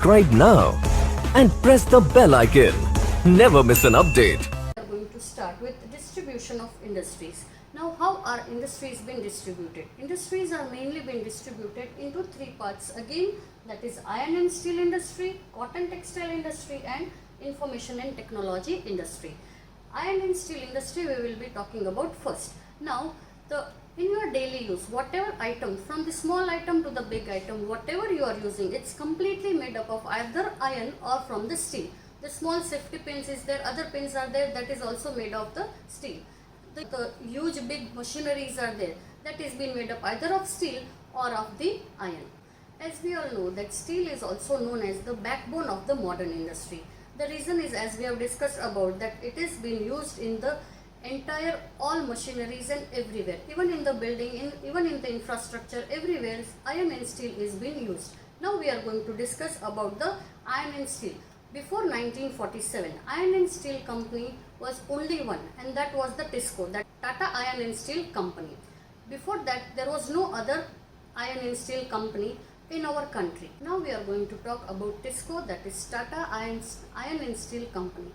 subscribe now and press the bell icon. Never miss an update. We are going to start with distribution of industries. Now, how are industries been distributed? Industries are mainly been distributed into three parts again, that is iron and steel industry, cotton textile industry and information and technology industry. Iron and steel industry we will be talking about first. Now, in your daily use, whatever item, from the small item to the big item, whatever you are using, it's completely made up of either iron or from the steel. The small safety pins is there, other pins are there, that is also made of the steel. The huge big machineries are there, that is being made up either of steel or of the iron. As we all know that steel is also known as the backbone of the modern industry. The reason is, as we have discussed about, that it is being used in the entire all machineries and everywhere, even in the building, even in the infrastructure, everywhere iron and steel is being used. Now we are going to discuss about the iron and steel. Before 1947, iron and steel company was only one, and that was the TISCO, that Tata Iron and Steel Company. Before that, there was no other iron and steel company in our country. Now we are going to talk about TISCO, that is Tata Iron and Steel Company.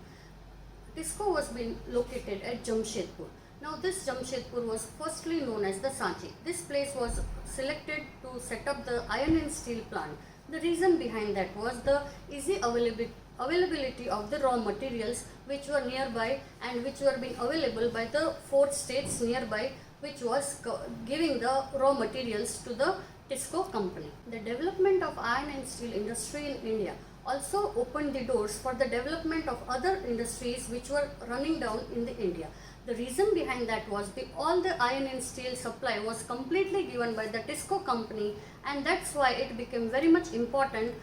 TISCO was being located at Jamshedpur. Now this Jamshedpur was firstly known as the Sanchi. This place was selected to set up the iron and steel plant. The reason behind that was the easy availability of the raw materials which were nearby and which were being available by the 4 states nearby, which was giving the raw materials to the TISCO company. The development of iron and steel industry in India also opened the doors for the development of other industries which were running down in the India. The reason behind that was all the iron and steel supply was completely given by the TISCO company, and that's why it became very much important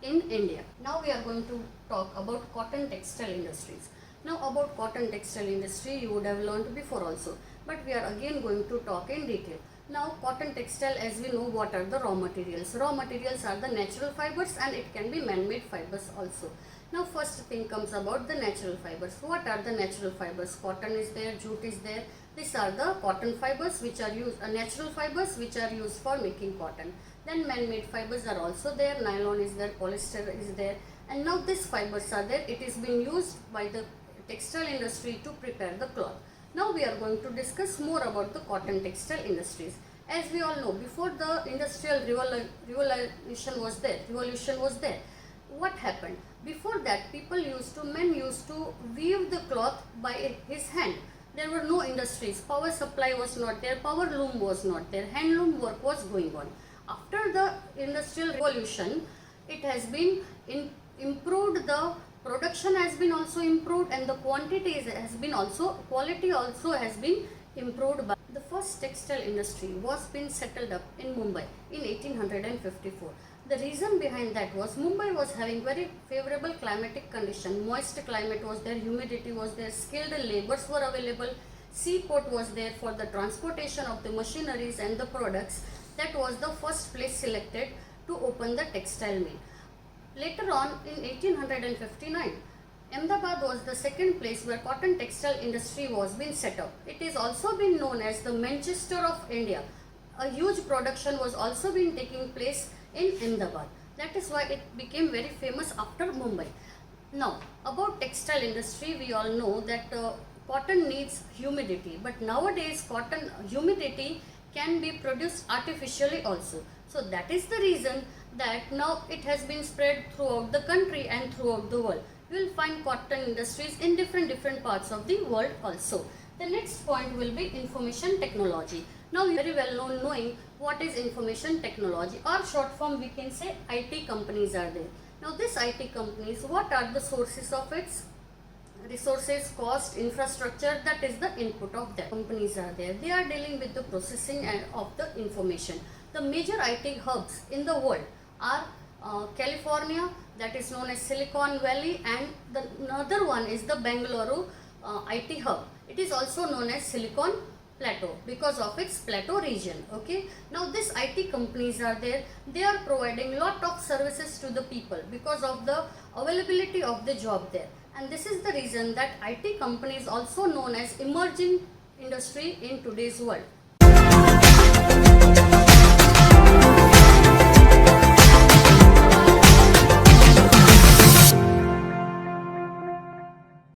in India. Now we are going to talk about cotton textile industries. Now about cotton textile industry you would have learned before also, but we are again going to talk in detail. Now cotton textile, as we know, what are the raw materials? Raw materials are the natural fibers and it can be man-made fibers also. Now first thing comes about the natural fibers. What are the natural fibers? Cotton is there, jute is there. These are the cotton fibers which are used, natural fibers which are used for making cotton. Then man-made fibers are also there, nylon is there, polyester is there, and now these fibers are there. It is being used by the textile industry to prepare the cloth. Now we are going to discuss more about the cotton textile industries. As we all know, before the industrial revolution was there, what happened? Before that, men used to weave the cloth by his hand. There were no industries, power supply was not there, power loom was not there, handloom work was going on. After the industrial revolution, it has been improved, the production has been also improved, and the quality also has been improved. By the first textile industry was been settled up in Mumbai in 1854. The reason behind that was Mumbai was having very favorable climatic condition. Moist climate was there, humidity was there, skilled laborers were available, seaport was there for the transportation of the machineries and the products. That was the first place selected to open the textile mill. Later on, in 1859, Ahmedabad was the second place where cotton textile industry was being set up. It is also been known as the Manchester of India. A huge production was also been taking place in Ahmedabad. That is why it became very famous after Mumbai. Now, about textile industry, we all know that cotton needs humidity, but nowadays cotton humidity can be produced artificially also. So that is the reason that now it has been spread throughout the country and throughout the world. You will find cotton industries in different parts of the world also. The next point will be information technology. Now you are very well knowing what is information technology, or short form we can say IT companies are there. Now these IT companies, what are the sources of its resources, cost, infrastructure? That is the input of that. Companies are there. They are dealing with the processing and of the information. The major IT hubs in the world are California, that is known as Silicon Valley, and another one is the Bangalore IT hub. It is also known as Silicon Plateau because of its plateau region. Okay. Now these IT companies are there. They are providing lot of services to the people because of the availability of the job there. And this is the reason that IT company is also known as emerging industry in today's world.